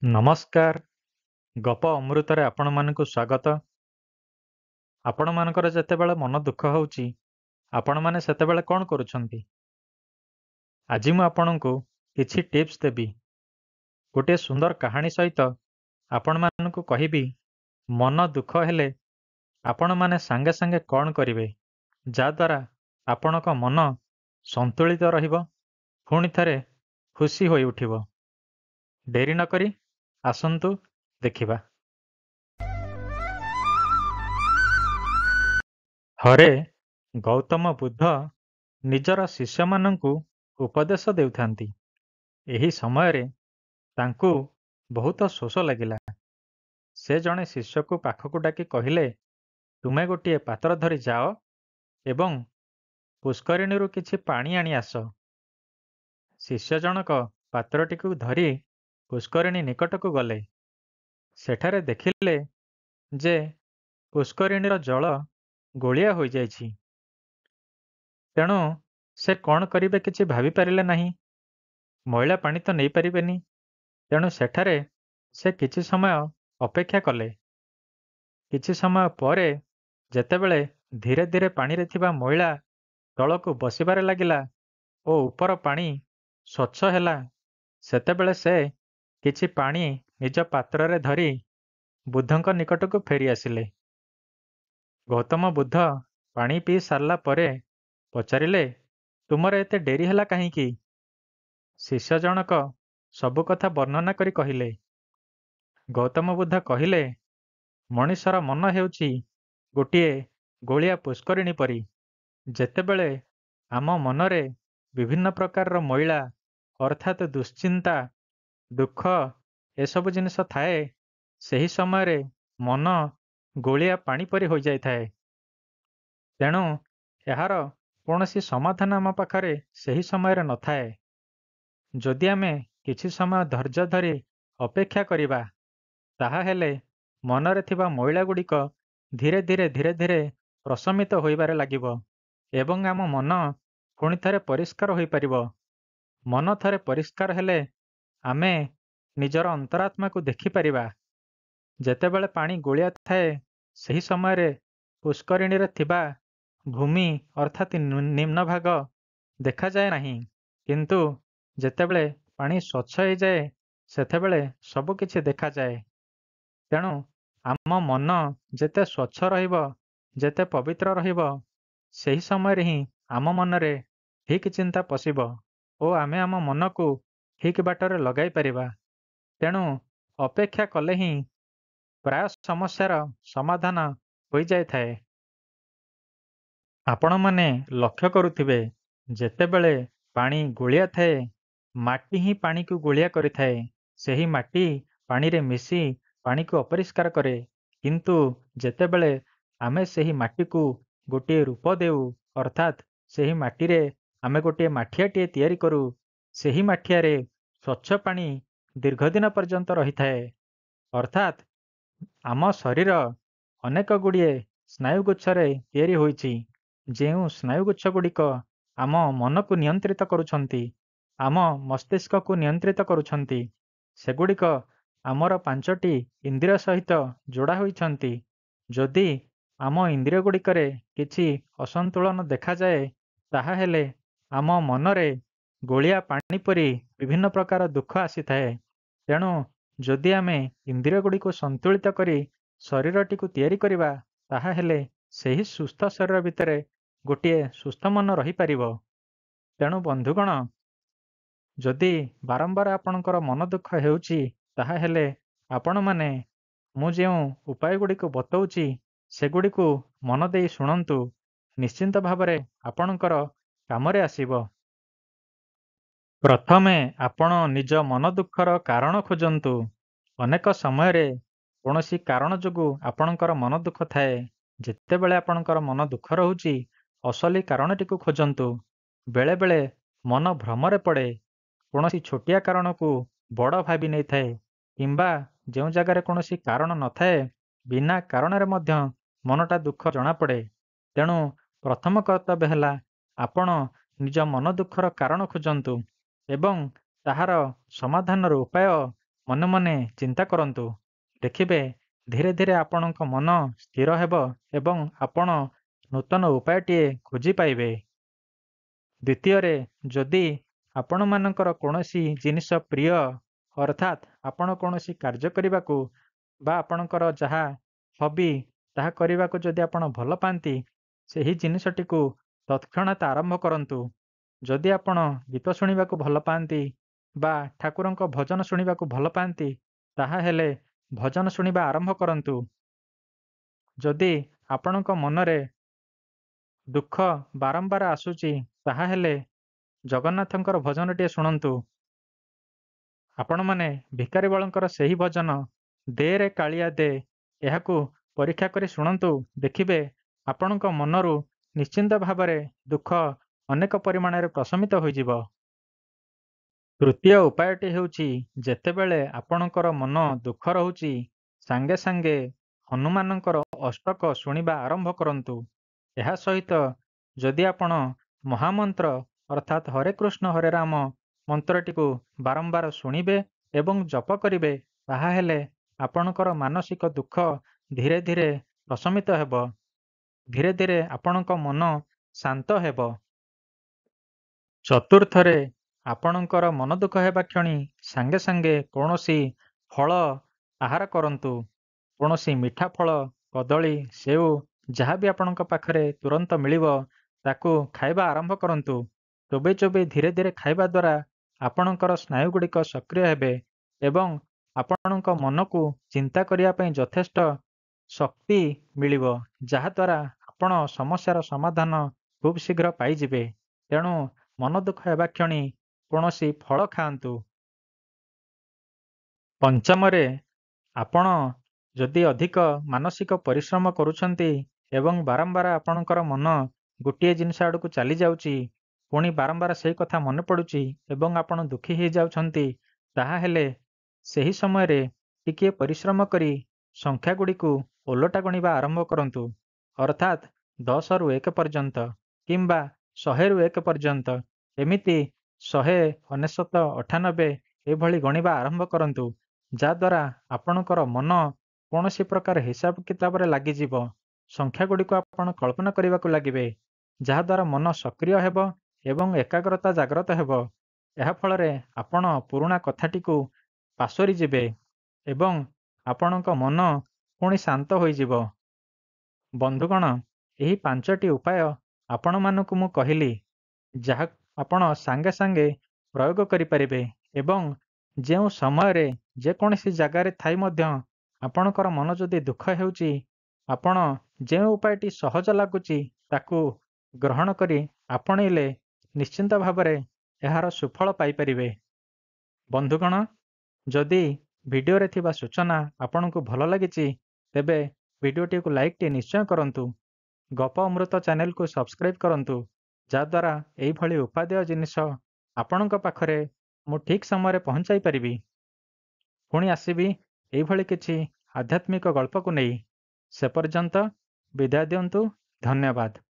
ନମସ୍କାର। ଗପ ଅମୃତରେ ଆପଣମାନଙ୍କୁ ସ୍ୱାଗତ। ଆପଣମାନଙ୍କର ଯେତେବେଳେ ମନ ଦୁଃଖ ହେଉଛି, ଆପଣମାନେ ସେତେବେଳେ କ'ଣ କରୁଛନ୍ତି? ଆଜି ମୁଁ ଆପଣଙ୍କୁ କିଛି ଟିପ୍ସ ଦେବି। ଗୋଟିଏ ସୁନ୍ଦର କାହାଣୀ ସହିତ ଆପଣମାନଙ୍କୁ କହିବି ମନ ଦୁଃଖ ହେଲେ ଆପଣମାନେ ସାଙ୍ଗେ ସାଙ୍ଗେ କ'ଣ କରିବେ, ଯାହାଦ୍ୱାରା ଆପଣଙ୍କ ମନ ସନ୍ତୁଳିତ ରହିବ, ପୁଣି ଥରେ ଖୁସି ହୋଇ ଉଠିବ। ଡେରି ନକରି ଆସନ୍ତୁ ଦେଖିବା। ଥରେ ଗୌତମ ବୁଦ୍ଧ ନିଜର ଶିଷ୍ୟମାନଙ୍କୁ ଉପଦେଶ ଦେଉଥାନ୍ତି। ଏହି ସମୟରେ ତାଙ୍କୁ ବହୁତ ଶୋଷ ଲାଗିଲା। ସେ ଜଣେ ଶିଷ୍ୟକୁ ପାଖକୁ ଡାକି କହିଲେ, ତୁମେ ଗୋଟିଏ ପାତ୍ର ଧରି ଯାଅ ଏବଂ ପୁଷ୍କରିଣୀରୁ କିଛି ପାଣି ଆଣି ଆସ। ଶିଷ୍ୟ ଜଣକ ପାତ୍ରଟିକୁ ଧରି ପୁଷ୍କରିଣୀ ନିକଟକୁ ଗଲେ। ସେଠାରେ ଦେଖିଲେ ଯେ ପୁଷ୍କରିଣୀର ଜଳ ଗୋଳିଆ ହୋଇଯାଇଛି। ତେଣୁ ସେ କ'ଣ କରିବେ କିଛି ଭାବିପାରିଲେ ନାହିଁ। ମଇଳା ପାଣି ତ ନେଇପାରିବେନି। ତେଣୁ ସେଠାରେ ସେ କିଛି ସମୟ ଅପେକ୍ଷା କଲେ। କିଛି ସମୟ ପରେ ଯେତେବେଳେ ଧୀରେ ଧୀରେ ପାଣିରେ ଥିବା ମଇଳା ତଳକୁ ବସିବାରେ ଲାଗିଲା ଓ ଉପର ପାଣି ସ୍ୱଚ୍ଛ ହେଲା, ସେତେବେଳେ ସେ କିଛି ପାଣି ନିଜ ପାତ୍ରରେ ଧରି ବୁଦ୍ଧଙ୍କ ନିକଟକୁ ଫେରି ଆସିଲେ। ଗୌତମ ବୁଦ୍ଧ ପାଣି ପିଇ ସାରିଲା ପରେ ପଚାରିଲେ, ତୁମର ଏତେ ଡେରି ହେଲା କାହିଁକି? ଶିଷ୍ୟ ଜଣକ ସବୁ କଥା ବର୍ଣ୍ଣନା କରି କହିଲେ। ଗୌତମ ବୁଦ୍ଧ କହିଲେ, ମଣିଷର ମନ ହେଉଛି ଗୋଟିଏ ଗୋଳିଆ ପୁଷ୍କରିଣୀ ପରି। ଯେତେବେଳେ ଆମ ମନରେ ବିଭିନ୍ନ ପ୍ରକାରର ମଇଳା ଅର୍ଥାତ୍ ଦୁଶ୍ଚିନ୍ତା, ଦୁଃଖ ଏସବୁ ଜିନିଷ ଥାଏ, ସେହି ସମୟରେ ମନ ଗୋଳିଆ ପାଣି ପରି ହୋଇଯାଇଥାଏ। ତେଣୁ ଏହାର କୌଣସି ସମାଧାନ ଆମ ପାଖରେ ସେହି ସମୟରେ ନଥାଏ। ଯଦି ଆମେ କିଛି ସମୟ ଧୈର୍ଯ୍ୟ ଧରି ଅପେକ୍ଷା କରିବା, ତାହାହେଲେ ମନରେ ଥିବା ମଇଳା ଗୁଡ଼ିକ ଧୀରେ ଧୀରେ ପ୍ରଶମିତ ହୋଇବାରେ ଲାଗିବ ଏବଂ ଆମ ମନ ପୁଣି ଥରେ ପରିଷ୍କାର ହୋଇପାରିବ। ମନ ଥରେ ପରିଷ୍କାର ହେଲେ ଆମେ ନିଜର ଅନ୍ତରାତ୍ମାକୁ ଦେଖିପାରିବା। ଯେତେବେଳେ ପାଣି ଗୋଳିଆ ଥାଏ, ସେହି ସମୟରେ ପୁଷ୍କରିଣୀରେ ଥିବା ଭୂମି ଅର୍ଥାତ୍ ନିମ୍ନ ଭାଗ ଦେଖାଯାଏ ନାହିଁ, କିନ୍ତୁ ଯେତେବେଳେ ପାଣି ସ୍ୱଚ୍ଛ ହୋଇଯାଏ, ସେତେବେଳେ ସବୁ କିଛି ଦେଖାଯାଏ। ତେଣୁ ଆମ ମନ ଯେତେ ସ୍ୱଚ୍ଛ ରହିବ, ଯେତେ ପବିତ୍ର ରହିବ, ସେହି ସମୟରେ ହିଁ ଆମ ମନରେ ଠିକ୍ ଚିନ୍ତା ପଶିବ ଓ ଆମେ ଆମ ମନକୁ ଠିକ୍ ବାଟରେ ଲଗାଇ ପାରିବା। ତେଣୁ ଅପେକ୍ଷା କଲେ ହିଁ ପ୍ରାୟ ସମସ୍ୟାର ସମାଧାନ ହୋଇଯାଇଥାଏ। ଆପଣମାନେ ଲକ୍ଷ୍ୟ କରୁଥିବେ, ଯେତେବେଳେ ପାଣି ଗୋଳିଆ ଥାଏ, ମାଟି ହିଁ ପାଣିକୁ ଗୋଳିଆ କରିଥାଏ। ସେହି ମାଟି ପାଣିରେ ମିଶି ପାଣିକୁ ଅପରିଷ୍କାର କରେ। କିନ୍ତୁ ଯେତେବେଳେ ଆମେ ସେହି ମାଟିକୁ ଗୋଟିଏ ରୂପ ଦେଉ, ଅର୍ଥାତ୍ ସେହି ମାଟିରେ ଆମେ ଗୋଟିଏ ମାଠିଆଟିଏ ତିଆରି କରୁ, ସେହି ମାଠିଆରେ ସ୍ୱଚ୍ଛ ପାଣି ଦୀର୍ଘଦିନ ପର୍ଯ୍ୟନ୍ତ ରହିଥାଏ। ଅର୍ଥାତ୍ ଆମ ଶରୀର ଅନେକ ଗୁଡ଼ିଏ ସ୍ନାୟୁଗୁଚ୍ଛରେ ତିଆରି ହୋଇଛି। ଯେଉଁ ସ୍ନାୟୁଗୁଚ୍ଛଗୁଡ଼ିକ ଆମ ମନକୁ ନିୟନ୍ତ୍ରିତ କରୁଛନ୍ତି, ଆମ ମସ୍ତିଷ୍କକୁ ନିୟନ୍ତ୍ରିତ କରୁଛନ୍ତି, ସେଗୁଡ଼ିକ ଆମର 5ଟି ଇନ୍ଦ୍ରିୟ ସହିତ ଯୋଡ଼ା ହୋଇଛନ୍ତି। ଯଦି ଆମ ଇନ୍ଦ୍ରିୟଗୁଡ଼ିକରେ କିଛି ଅସନ୍ତୁଳନ ଦେଖାଯାଏ, ତାହାହେଲେ ଆମ ମନରେ ଗୋଳିଆ ପାଣି ପରି ବିଭିନ୍ନ ପ୍ରକାର ଦୁଃଖ ଆସିଥାଏ। ତେଣୁ ଯଦି ଆମେ ଇନ୍ଦ୍ରିୟଗୁଡ଼ିକୁ ସନ୍ତୁଳିତ କରି ଶରୀରଟିକୁ ତିଆରି କରିବା, ତାହାହେଲେ ସେହି ସୁସ୍ଥ ଶରୀର ଭିତରେ ଗୋଟିଏ ସୁସ୍ଥ ମନ ରହିପାରିବ। ତେଣୁ ବନ୍ଧୁଗଣ, ଯଦି ବାରମ୍ବାର ଆପଣଙ୍କର ମନ ଦୁଃଖ ହେଉଛି, ତାହାହେଲେ ଆପଣମାନେ ମୁଁ ଯେଉଁ ଉପାୟଗୁଡ଼ିକୁ ବତଉଛି, ସେଗୁଡ଼ିକୁ ମନ ଦେଇ ଶୁଣନ୍ତୁ। ନିଶ୍ଚିନ୍ତ ଭାବରେ ଆପଣଙ୍କର କାମରେ ଆସିବ। ପ୍ରଥମେ ଆପଣ ନିଜ ମନ ଦୁଃଖର କାରଣ ଖୋଜନ୍ତୁ। ଅନେକ ସମୟରେ କୌଣସି କାରଣ ଯୋଗୁଁ ଆପଣଙ୍କର ମନ ଦୁଃଖ ଥାଏ। ଯେତେବେଳେ ଆପଣଙ୍କର ମନ ଦୁଃଖ ରହୁଛି, ଅସଲି କାରଣଟିକୁ ଖୋଜନ୍ତୁ। ବେଳେବେଳେ ମନ ଭ୍ରମରେ ପଡ଼େ, କୌଣସି ଛୋଟିଆ କାରଣକୁ ବଡ଼ ଭାବି ନେଇଥାଏ, କିମ୍ବା ଯେଉଁ ଜାଗାରେ କୌଣସି କାରଣ ନଥାଏ, ବିନା କାରଣରେ ମଧ୍ୟ ମନଟା ଦୁଃଖ ଜଣାପଡ଼େ। ତେଣୁ ପ୍ରଥମ କର୍ତ୍ତବ୍ୟ ହେଲା, ଆପଣ ନିଜ ମନ ଦୁଃଖର କାରଣ ଖୋଜନ୍ତୁ ଏବଂ ତାହାର ସମାଧାନର ଉପାୟ ମନେ ମନେ ଚିନ୍ତା କରନ୍ତୁ। ଦେଖିବେ ଧୀରେ ଧୀରେ ଆପଣଙ୍କ ମନ ସ୍ଥିର ହେବ ଏବଂ ଆପଣ ନୂତନ ଉପାୟଟିଏ ଖୋଜି ପାଇବେ। ଦ୍ୱିତୀୟରେ, ଯଦି ଆପଣମାନଙ୍କର କୌଣସି ଜିନିଷ ପ୍ରିୟ, ଅର୍ଥାତ୍ ଆପଣ କୌଣସି କାର୍ଯ୍ୟ କରିବାକୁ ବା ଆପଣଙ୍କର ଯାହା ହବି ତାହା କରିବାକୁ ଯଦି ଆପଣ ଭଲ ପାଆନ୍ତି, ସେହି ଜିନିଷଟିକୁ ତତ୍କ୍ଷଣାତ୍ ଆରମ୍ଭ କରନ୍ତୁ। ଯଦି ଆପଣ ଗୀତ ଶୁଣିବାକୁ ଭଲ ପାଆନ୍ତି ବା ଠାକୁରଙ୍କ ଭଜନ ଶୁଣିବାକୁ ଭଲ ପାଆନ୍ତି, ତାହାହେଲେ ଭଜନ ଶୁଣିବା ଆରମ୍ଭ କରନ୍ତୁ। ଯଦି ଆପଣଙ୍କ ମନରେ ଦୁଃଖ ବାରମ୍ବାର ଆସୁଛି, ତାହାହେଲେ ଜଗନ୍ନାଥଙ୍କର ଭଜନଟିଏ ଶୁଣନ୍ତୁ। ଆପଣମାନେ ଭିକାରୀ ବଳଙ୍କର ସେହି ଭଜନ ଦେ ରେ କାଳିଆ ଦେ, ଏହାକୁ ପରୀକ୍ଷା କରି ଶୁଣନ୍ତୁ। ଦେଖିବେ ଆପଣଙ୍କ ମନରୁ ନିଶ୍ଚିନ୍ତ ଭାବରେ ଦୁଃଖ ଅନେକ ପରିମାଣରେ ପ୍ରଶମିତ ହୋଇଯିବ। ତୃତୀୟ ଉପାୟଟି ହେଉଛି, ଯେତେବେଳେ ଆପଣଙ୍କର ମନ ଦୁଃଖ ରହୁଛି, ସାଙ୍ଗେ ସାଙ୍ଗେ ହନୁମାନଙ୍କର ଅଷ୍ଟକ ଶୁଣିବା ଆରମ୍ଭ କରନ୍ତୁ। ଏହା ସହିତ ଯଦି ଆପଣ ମହାମନ୍ତ୍ର ଅର୍ଥାତ୍ ହରେ କୃଷ୍ଣ ହରେ ରାମ ମନ୍ତ୍ରଟିକୁ ବାରମ୍ବାର ଶୁଣିବେ ଏବଂ ଜପ କରିବେ, ତାହାହେଲେ ଆପଣଙ୍କର ମାନସିକ ଦୁଃଖ ଧୀରେ ଧୀରେ ପ୍ରଶମିତ ହେବ। ଧୀରେ ଧୀରେ ଆପଣଙ୍କ ମନ ଶାନ୍ତ ହେବ। ଚତୁର୍ଥରେ, ଆପଣଙ୍କର ମନ ଦୁଃଖ ହେବା କ୍ଷଣି ସାଙ୍ଗେ ସାଙ୍ଗେ କୌଣସି ଫଳ ଆହାର କରନ୍ତୁ। କୌଣସି ମିଠା ଫଳ, କଦଳୀ, ସେଉ ଯାହା ବି ଆପଣଙ୍କ ପାଖରେ ତୁରନ୍ତ ମିଳିବ, ତାକୁ ଖାଇବା ଆରମ୍ଭ କରନ୍ତୁ। ଚୋବେଇ ଚୋବେଇ ଧୀରେ ଧୀରେ ଖାଇବା ଦ୍ୱାରା ଆପଣଙ୍କର ସ୍ନାୟୁଗୁଡ଼ିକ ସକ୍ରିୟ ହେବେ ଏବଂ ଆପଣଙ୍କ ମନକୁ ଚିନ୍ତା କରିବା ପାଇଁ ଯଥେଷ୍ଟ ଶକ୍ତି ମିଳିବ, ଯାହାଦ୍ୱାରା ଆପଣ ସମସ୍ୟାର ସମାଧାନ ଖୁବ୍ ଶୀଘ୍ର ପାଇଯିବେ। ତେଣୁ ମନ ଦୁଃଖ ହେବା କ୍ଷଣି କୌଣସି ଫଳ ଖାଆନ୍ତୁ। ପଞ୍ଚମରେ, ଆପଣ ଯଦି ଅଧିକ ମାନସିକ ପରିଶ୍ରମ କରୁଛନ୍ତି ଏବଂ ବାରମ୍ବାର ଆପଣଙ୍କର ମନ ଗୋଟିଏ ଜିନିଷ ଆଡ଼କୁ ଚାଲି ଯାଉଛି, ପୁଣି ବାରମ୍ବାର ସେହି କଥା ମନେ ପଡ଼ୁଛି ଏବଂ ଆପଣ ଦୁଃଖୀ ହୋଇଯାଉଛନ୍ତି, ତାହାହେଲେ ସେହି ସମୟରେ ଟିକିଏ ପରିଶ୍ରମ କରି ସଂଖ୍ୟାଗୁଡ଼ିକୁ ଓଲଟା ଗଣିବା ଆରମ୍ଭ କରନ୍ତୁ। ଅର୍ଥାତ୍ 10ରୁ 1 ପର୍ଯ୍ୟନ୍ତ କିମ୍ବା 100ରୁ 1 ପର୍ଯ୍ୟନ୍ତ, ଏମିତି 100, 99, 98 ଏଭଳି ଗଣିବା ଆରମ୍ଭ କରନ୍ତୁ, ଯାହାଦ୍ୱାରା ଆପଣଙ୍କର ମନ କୌଣସି ପ୍ରକାର ହିସାବ କିତାବରେ ଲାଗିଯିବ। ସଂଖ୍ୟାଗୁଡ଼ିକୁ ଆପଣ କଳ୍ପନା କରିବାକୁ ଲାଗିବେ, ଯାହାଦ୍ୱାରା ମନ ସକ୍ରିୟ ହେବ ଏବଂ ଏକାଗ୍ରତା ଜାଗ୍ରତ ହେବ। ଏହାଫଳରେ ଆପଣ ପୁରୁଣା କଥାଟିକୁ ପାସୋରି ଯିବେ ଏବଂ ଆପଣଙ୍କ ମନ ପୁଣି ଶାନ୍ତ ହୋଇଯିବ। ବନ୍ଧୁଗଣ, ଏହି 5ଟି ଉପାୟ ଆପଣମାନଙ୍କୁ ମୁଁ କହିଲି, ଯାହା ଆପଣ ସାଙ୍ଗେ ସାଙ୍ଗେ ପ୍ରୟୋଗ କରିପାରିବେ ଏବଂ ଯେଉଁ ସମୟରେ ଯେକୌଣସି ଜାଗାରେ ଥାଇ ମଧ୍ୟ ଆପଣଙ୍କର ମନ ଯଦି ଦୁଃଖ ହେଉଛି, ଆପଣ ଯେଉଁ ଉପାୟଟି ସହଜ ଲାଗୁଛି ତାକୁ ଗ୍ରହଣ କରି ଆପଣେଇଲେ ନିଶ୍ଚିନ୍ତ ଭାବରେ ଏହାର ସୁଫଳ ପାଇପାରିବେ। ବନ୍ଧୁଗଣ, ଯଦି ଭିଡ଼ିଓରେ ଥିବା ସୂଚନା ଆପଣଙ୍କୁ ଭଲ ଲାଗିଛି, ତେବେ ଭିଡ଼ିଓଟିକୁ ଲାଇକ୍ଟି ନିଶ୍ଚୟ କରନ୍ତୁ। ଗପ ଅମୃତ ଚ୍ୟାନେଲକୁ ସବସ୍କ୍ରାଇବ୍ କରନ୍ତୁ, ଯାହାଦ୍ୱାରା ଏହିଭଳି ଉପାଦେୟ ଜିନିଷ ଆପଣଙ୍କ ପାଖରେ ମୁଁ ଠିକ୍ ସମୟରେ ପହଞ୍ଚାଇ ପାରିବି। ପୁଣି ଆସିବି ଏହିଭଳି କିଛି ଆଧ୍ୟାତ୍ମିକ ଗଳ୍ପକୁ ନେଇ। ସେ ପର୍ଯ୍ୟନ୍ତ ବିଦାୟ ଦିଅନ୍ତୁ। ଧନ୍ୟବାଦ।